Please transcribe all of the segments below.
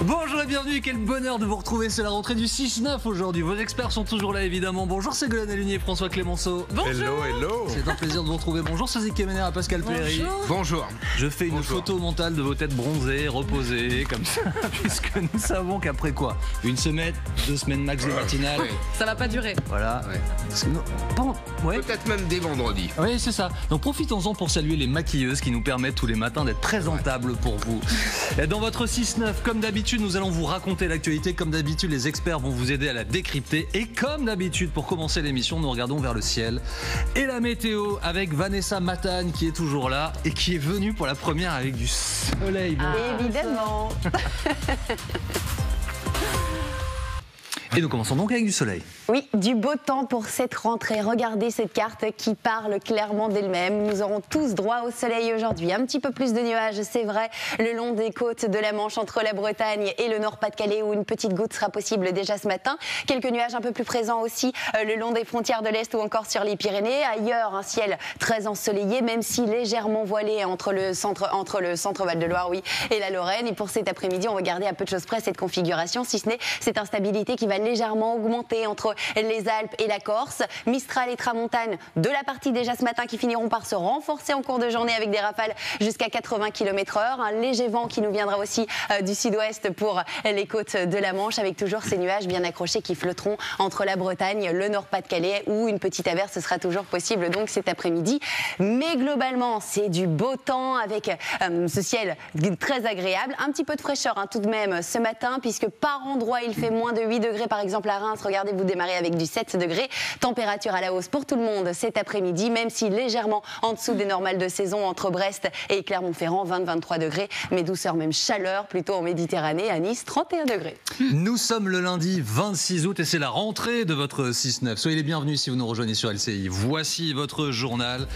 Bonjour et bienvenue, quel bonheur de vous retrouver, c'est la rentrée du 6-9 aujourd'hui. Vos experts sont toujours là évidemment. Bonjour Ségolène Alunier, François Clémenceau. Bonjour. Hello. C'est un plaisir de vous retrouver. Bonjour Sosie Kemener, Pascal Péry. Bonjour. Je fais une photo mentale de vos têtes bronzées, reposées, comme ça, puisque nous savons qu'après quoi, une semaine, 2 semaines max de matinale. Oui. Ça va pas durer. Voilà. Ouais. Parce que bon, ouais. Peut-être même dès vendredi. Oui, c'est ça. Donc profitons-en pour saluer les maquilleuses qui nous permettent tous les matins d'être présentables pour vous. Et dans votre 6-9, comme d'habitude, nous allons vous raconter l'actualité. Comme d'habitude, les experts vont vous aider à la décrypter. Et comme d'habitude, pour commencer l'émission, nous regardons vers le ciel et la météo avec Vanessa Matagne qui est toujours là et qui est venue pour la première avec du soleil. Évidemment. Et nous commençons donc avec du soleil. Oui, du beau temps pour cette rentrée. Regardez cette carte qui parle clairement d'elle-même. Nous aurons tous droit au soleil aujourd'hui. Un petit peu plus de nuages, c'est vrai, le long des côtes de la Manche entre la Bretagne et le Nord-Pas-de-Calais où une petite goutte sera possible déjà ce matin. Quelques nuages un peu plus présents aussi le long des frontières de l'Est ou encore sur les Pyrénées. Ailleurs, un ciel très ensoleillé, même si légèrement voilé entre le centre Val-de-Loire et la Lorraine. Et pour cet après-midi, on va garder à peu de choses près cette configuration, si ce n'est cette instabilité qui va légèrement augmenter entre les Alpes et la Corse. Mistral et tramontane de la partie déjà ce matin qui finiront par se renforcer en cours de journée avec des rafales jusqu'à 80 km/h. Un léger vent qui nous viendra aussi du sud-ouest pour les côtes de la Manche avec toujours ces nuages bien accrochés qui flotteront entre la Bretagne, le Nord-Pas-de-Calais où une petite averse sera toujours possible donc cet après-midi. Mais globalement, c'est du beau temps avec ce ciel très agréable. Un petit peu de fraîcheur tout de même ce matin puisque par endroit il fait moins de 8 degrés par exemple à Reims. Regardez, vous démarrez avec du 7 degrés. Température à la hausse pour tout le monde cet après-midi, même si légèrement en dessous des normales de saison entre Brest et Clermont-Ferrand, 20-23 degrés. Mais douceur, même chaleur, plutôt en Méditerranée, à Nice, 31 degrés. Nous sommes le lundi 26 août et c'est la rentrée de votre 6-9. Soyez les bienvenus si vous nous rejoignez sur LCI. Voici votre journal.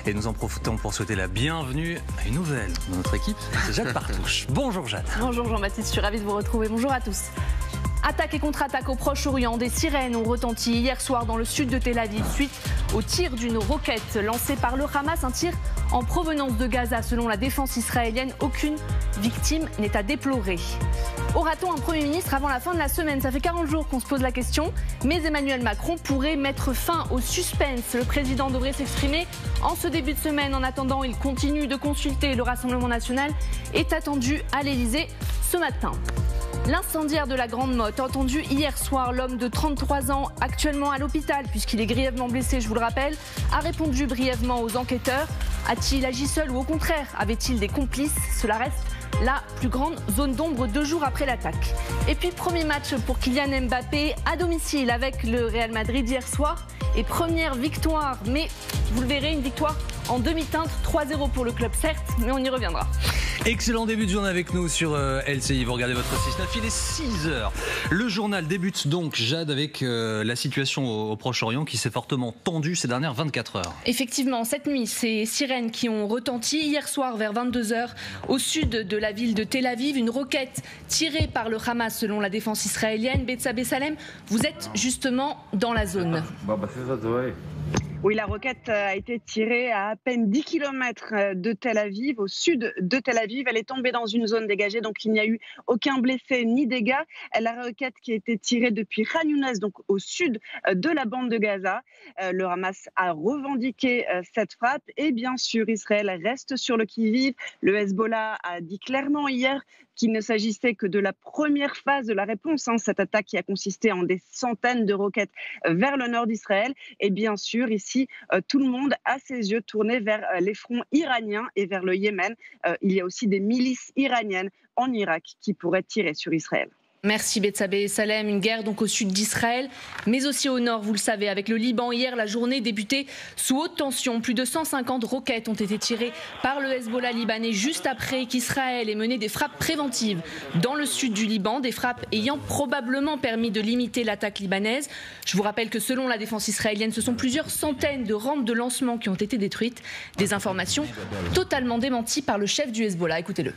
Et nous en profitons pour souhaiter la bienvenue à une nouvelle de notre équipe, c'est Jade Partouche. Bonjour Jade. Bonjour Jean-Baptiste, je suis ravie de vous retrouver. Bonjour à tous. Attaque et contre-attaque au Proche-Orient. Des sirènes ont retenti hier soir dans le sud de Tel Aviv suite au tir d'une roquette lancée par le Hamas. Un tir en provenance de Gaza. Selon la défense israélienne, aucune victime n'est à déplorer. Aura-t-on un Premier ministre avant la fin de la semaine? Ça fait 40 jours qu'on se pose la question, mais Emmanuel Macron pourrait mettre fin au suspense. Le président devrait s'exprimer en ce début de semaine. En attendant, il continue de consulter. Le Rassemblement national est attendu à l'Elysée ce matin. L'incendiaire de la Grande Motte, entendu hier soir, l'homme de 33 ans, actuellement à l'hôpital puisqu'il est grièvement blessé, je vous le rappelle, a répondu brièvement aux enquêteurs. A-t-il agi seul ou au contraire avait-il des complices? Cela reste la plus grande zone d'ombre 2 jours après l'attaque. Et puis premier match pour Kylian Mbappé à domicile avec le Real Madrid hier soir. Et première victoire, mais vous le verrez, une victoire en demi-teinte, 3-0 pour le club certes, mais on y reviendra. Excellent début de journée avec nous sur LCI. Vous regardez votre 6-9, il est 6h. Le journal débute donc, Jade, avec la situation au Proche-Orient qui s'est fortement tendue ces dernières 24 heures. Effectivement, cette nuit, ces sirènes qui ont retenti hier soir vers 22h au sud de la ville de Tel Aviv. Une roquette tirée par le Hamas selon la défense israélienne. Betsabé Salem, vous êtes justement dans la zone. Oui, la roquette a été tirée à peine 10 km de Tel Aviv, au sud de Tel Aviv. Elle est tombée dans une zone dégagée, donc il n'y a eu aucun blessé ni dégâts. La roquette qui a été tirée depuis Khan Younes, donc au sud de la bande de Gaza. Le Hamas a revendiqué cette frappe et bien sûr Israël reste sur le qui-vive. Le Hezbollah a dit clairement hier qu'il ne s'agissait que de la première phase de la réponse. Cette attaque qui a consisté en des centaines de roquettes vers le nord d'Israël. Et bien sûr, ici, tout le monde a ses yeux tournés vers les fronts iraniens et vers le Yémen. Il y a aussi des milices iraniennes en Irak qui pourraient tirer sur Israël. Merci Betsabé Salem. Une guerre donc au sud d'Israël, mais aussi au nord, vous le savez, avec le Liban. Hier, la journée débutait sous haute tension. Plus de 150 roquettes ont été tirées par le Hezbollah libanais juste après qu'Israël ait mené des frappes préventives dans le sud du Liban, des frappes ayant probablement permis de limiter l'attaque libanaise. Je vous rappelle que selon la défense israélienne, ce sont plusieurs centaines de rampes de lancement qui ont été détruites. Des informations totalement démenties par le chef du Hezbollah. Écoutez-le.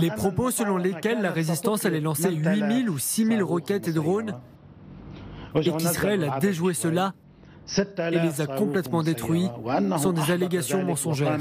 Les propos selon lesquels la résistance allait lancer 8000 ou 6000 roquettes et drones et qu'Israël a déjoué cela et les a complètement détruits sont des allégations mensongères.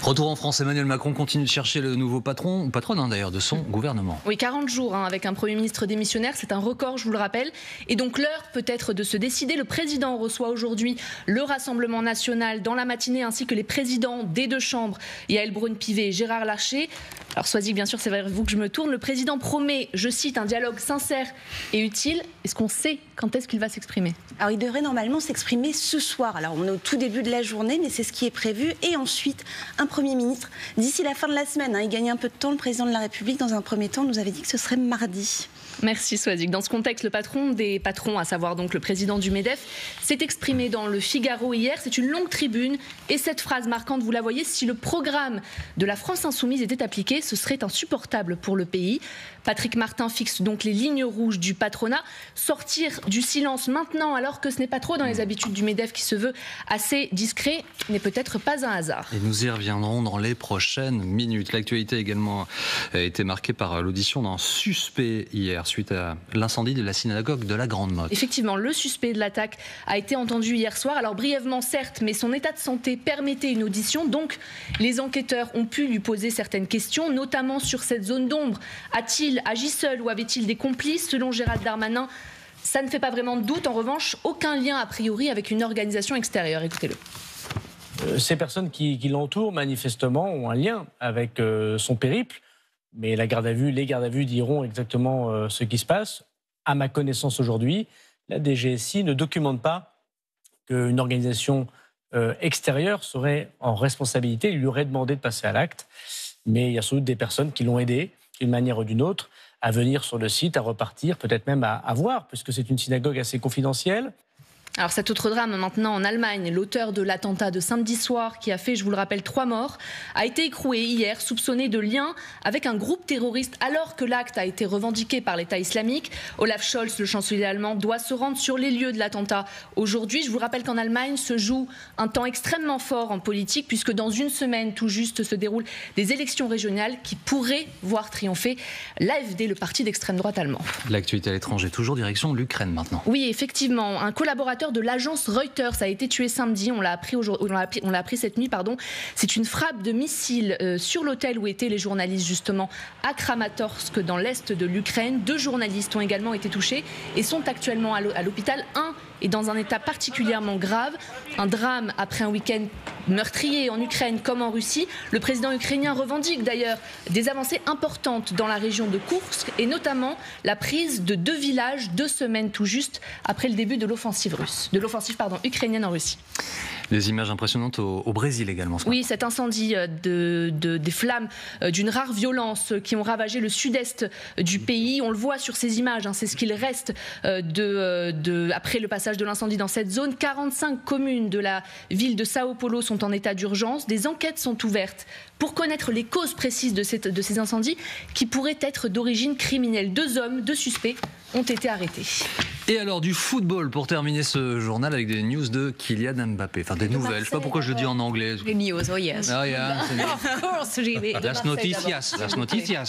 Retour en France, Emmanuel Macron continue de chercher le nouveau patron, ou patronne d'ailleurs, de son gouvernement. Oui, 40 jours avec un Premier ministre démissionnaire, c'est un record, je vous le rappelle. Et donc l'heure peut-être de se décider. Le président reçoit aujourd'hui le Rassemblement national dans la matinée, ainsi que les présidents des deux chambres, Yael Braun-Pivet et Gérard Larcher. Alors Soisig, bien sûr, c'est vers vous que je me tourne. Le président promet, je cite, un dialogue sincère et utile. Est-ce qu'on sait quand est-ce qu'il va s'exprimer? Alors il devrait normalement s'exprimer ce soir. Alors on est au tout début de la journée, mais c'est ce qui est prévu. Et ensuite, un Premier ministre d'ici la fin de la semaine. Il gagne un peu de temps. Le président de la République, dans un premier temps, nous avait dit que ce serait mardi. Merci Soisig. Dans ce contexte, le patron des patrons, à savoir donc le président du MEDEF, s'est exprimé dans le Figaro hier. C'est une longue tribune et cette phrase marquante, vous la voyez, si le programme de la France insoumise était appliqué, ce serait insupportable pour le pays. Patrick Martin fixe donc les lignes rouges du patronat. Sortir du silence maintenant, alors que ce n'est pas trop dans les habitudes du MEDEF qui se veut assez discret, n'est peut-être pas un hasard. Et nous y reviendrons dans les prochaines minutes. L'actualité également a été marquée par l'audition d'un suspect hier suite à l'incendie de la synagogue de la Grande Motte. Effectivement, le suspect de l'attaque a été entendu hier soir. Alors brièvement certes, mais son état de santé permettait une audition. Donc les enquêteurs ont pu lui poser certaines questions, notamment sur cette zone d'ombre. A-t-il agi seul ou avait-il des complices? Selon Gérald Darmanin, ça ne fait pas vraiment de doute. En revanche, aucun lien a priori avec une organisation extérieure. Écoutez-le. Ces personnes qui l'entourent, manifestement, ont un lien avec son périple. Mais les gardes à vue diront exactement ce qui se passe. À ma connaissance aujourd'hui, la DGSI ne documente pas qu'une organisation extérieure serait en responsabilité. Il lui aurait demandé de passer à l'acte. Mais il y a sans doute des personnes qui l'ont aidé, d'une manière ou d'une autre, à venir sur le site, à repartir, peut-être même à voir, puisque c'est une synagogue assez confidentielle. Alors cet autre drame maintenant en Allemagne, l'auteur de l'attentat de samedi soir qui a fait, je vous le rappelle, 3 morts, a été écroué hier, soupçonné de lien avec un groupe terroriste alors que l'acte a été revendiqué par l'État islamique. Olaf Scholz, le chancelier allemand, doit se rendre sur les lieux de l'attentat aujourd'hui. Je vous rappelle qu'en Allemagne se joue un temps extrêmement fort en politique puisque dans une semaine tout juste se déroulent des élections régionales qui pourraient voir triompher l'AfD, le parti d'extrême droite allemand. L'actualité à l'étranger, toujours direction l'Ukraine maintenant. Oui, effectivement, un collaborateur de l'agence Reuters a été tué samedi, on l'a appris cette nuit, pardon. C'est une frappe de missile sur l'hôtel où étaient les journalistes justement à Kramatorsk dans l'est de l'Ukraine. 2 journalistes ont également été touchés et sont actuellement à l'hôpital. Un est dans un état particulièrement grave. Un drame après un week-end meurtrier en Ukraine comme en Russie. Le président ukrainien revendique d'ailleurs des avancées importantes dans la région de Koursk et notamment la prise de 2 villages 2 semaines tout juste après le début de l'offensive ukrainienne en Russie. Des images impressionnantes au Brésil également. Oui, cet incendie des flammes d'une rare violence qui ont ravagé le sud-est du pays. On le voit sur ces images, c'est ce qu'il reste après le passage de l'incendie dans cette zone. 45 communes de la ville de Sao Paulo sont en état d'urgence. Des enquêtes sont ouvertes pour connaître les causes précises de ces incendies qui pourraient être d'origine criminelle. 2 hommes, 2 suspects ont été arrêtés. Et alors du football pour terminer ce journal avec des news de Kylian Mbappé. Enfin des nouvelles, je ne sais pas pourquoi je le dis en anglais. Les news, oh yes. Ah, yeah, of course, JB. Las noticias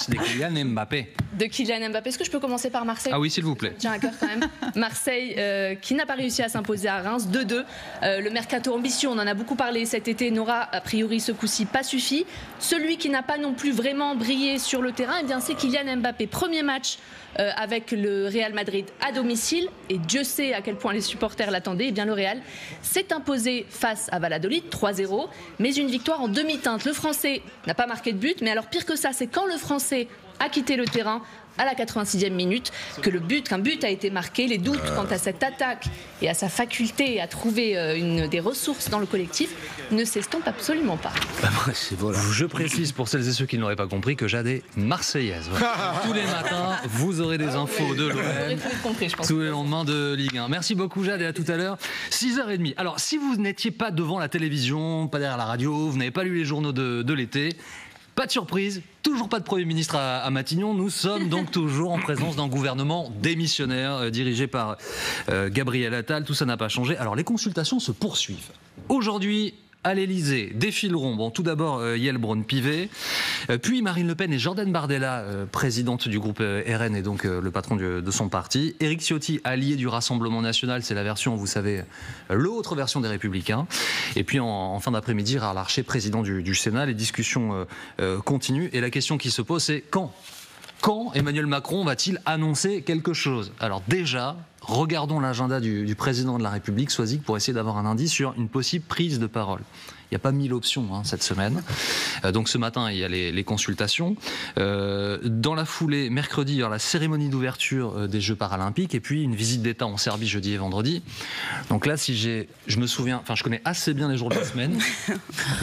de Kylian Mbappé. De Kylian Mbappé. Est-ce que je peux commencer par Marseille? Ah oui, s'il vous plaît. J'ai un cœur quand même. Marseille qui n'a pas réussi à s'imposer à Reims, 2-2. Le mercato ambitieux, on en a beaucoup parlé cet été, n'aura a priori ce coup-ci pas suffi. Celui qui n'a pas non plus vraiment brillé sur le terrain, eh bien c'est Kylian Mbappé. Premier match avec le Real Madrid à domicile, et Dieu sait à quel point les supporters l'attendaient. Eh bien le Real s'est imposé face à Valladolid 3-0, mais une victoire en demi-teinte. Le Français n'a pas marqué de but, mais alors pire que ça, c'est quand le Français a quitté le terrain à la 86e minute qu'un but a été marqué. Les doutes quant à cette attaque et à sa faculté à trouver des ressources dans le collectif ne s'estompent absolument pas. Voilà. Je précise pour celles et ceux qui ne l'auraient pas compris que Jade est marseillaise. Voilà. Tous les matins, vous aurez des infos de l'OM. Tous les lendemains de Ligue 1. Merci beaucoup Jade et à tout à l'heure. 6h30. Alors si vous n'étiez pas devant la télévision, pas derrière la radio, vous n'avez pas lu les journaux de l'été, pas de surprise, toujours pas de Premier ministre à Matignon. Nous sommes donc toujours en présence d'un gouvernement démissionnaire dirigé par Gabriel Attal. Tout ça n'a pas changé. Alors les consultations se poursuivent. Aujourd'hui, à l'Elysée défileront, bon, tout d'abord Yael Braun-Pivet, puis Marine Le Pen et Jordan Bardella, présidente du groupe RN et donc le patron de son parti. Éric Ciotti, allié du Rassemblement national, c'est la version, vous savez, l'autre version des Républicains. Et puis en fin d'après-midi, Gérard Larcher, président du Sénat. Les discussions continuent et la question qui se pose, c'est quand Emmanuel Macron va-t-il annoncer quelque chose? Alors déjà, regardons l'agenda du président de la République, Soisic, pour essayer d'avoir un indice sur une possible prise de parole. Il n'y a pas 1000 options cette semaine. Donc ce matin, il y a les consultations. Dans la foulée, mercredi, il y aura la cérémonie d'ouverture des Jeux paralympiques et puis une visite d'État en Serbie jeudi et vendredi. Donc là, je me souviens, enfin je connais assez bien les jours de la semaine.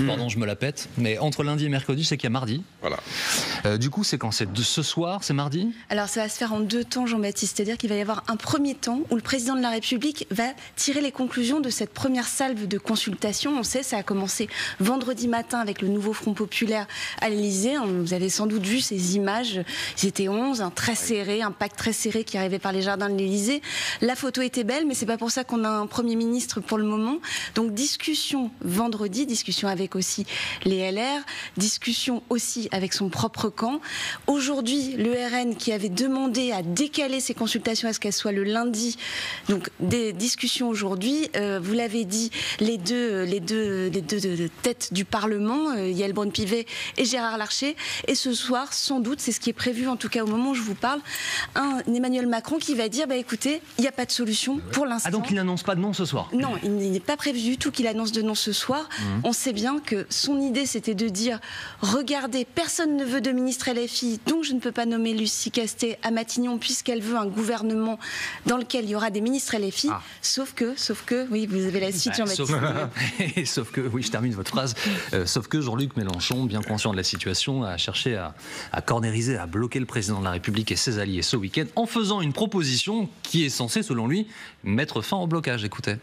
Pardon, je me la pète. Mais entre lundi et mercredi, je sais qu'il y a mardi. Voilà. Du coup, c'est quand? C'est ce soir, c'est mardi? Alors ça va se faire en 2 temps, Jean-Baptiste. C'est-à-dire qu'il va y avoir un premier temps où le président de la République va tirer les conclusions de cette première salve de consultation. On sait, ça a commencé vendredi matin avec le nouveau Front Populaire à l'Elysée. Vous avez sans doute vu ces images. Ils étaient 11, un pacte très serré qui arrivait par les jardins de l'Elysée. La photo était belle, mais c'est pas pour ça qu'on a un Premier ministre pour le moment. Donc discussion vendredi, discussion avec aussi les LR, discussion aussi avec son propre camp. Aujourd'hui, le RN qui avait demandé à décaler ses consultations à ce qu'elles soient le lundi. Donc des discussions aujourd'hui. Vous l'avez dit, les deux têtes du Parlement, Yael Braun-Pivet et Gérard Larcher. Et ce soir, sans doute, c'est ce qui est prévu, en tout cas au moment où je vous parle, un Emmanuel Macron qui va dire, écoutez, il n'y a pas de solution pour l'instant. Ah donc il n'annonce pas de nom ce soir? Non, il n'est pas prévu du tout qu'il annonce de nom ce soir. On sait bien que son idée, c'était de dire, regardez, personne ne veut de ministre LFI, donc je ne peux pas nommer Lucie Castet à Matignon puisqu'elle veut un gouvernement dans lequel il y aura des ministres LFI. Sauf que, oui, vous avez la suite, Jean-Baptiste. Sauf que, oui, je termine votre phrase, sauf que Jean-Luc Mélenchon, bien conscient de la situation, a cherché à cornériser, à bloquer le président de la République et ses alliés ce week-end en faisant une proposition qui est censée, selon lui, mettre fin au blocage. Écoutez.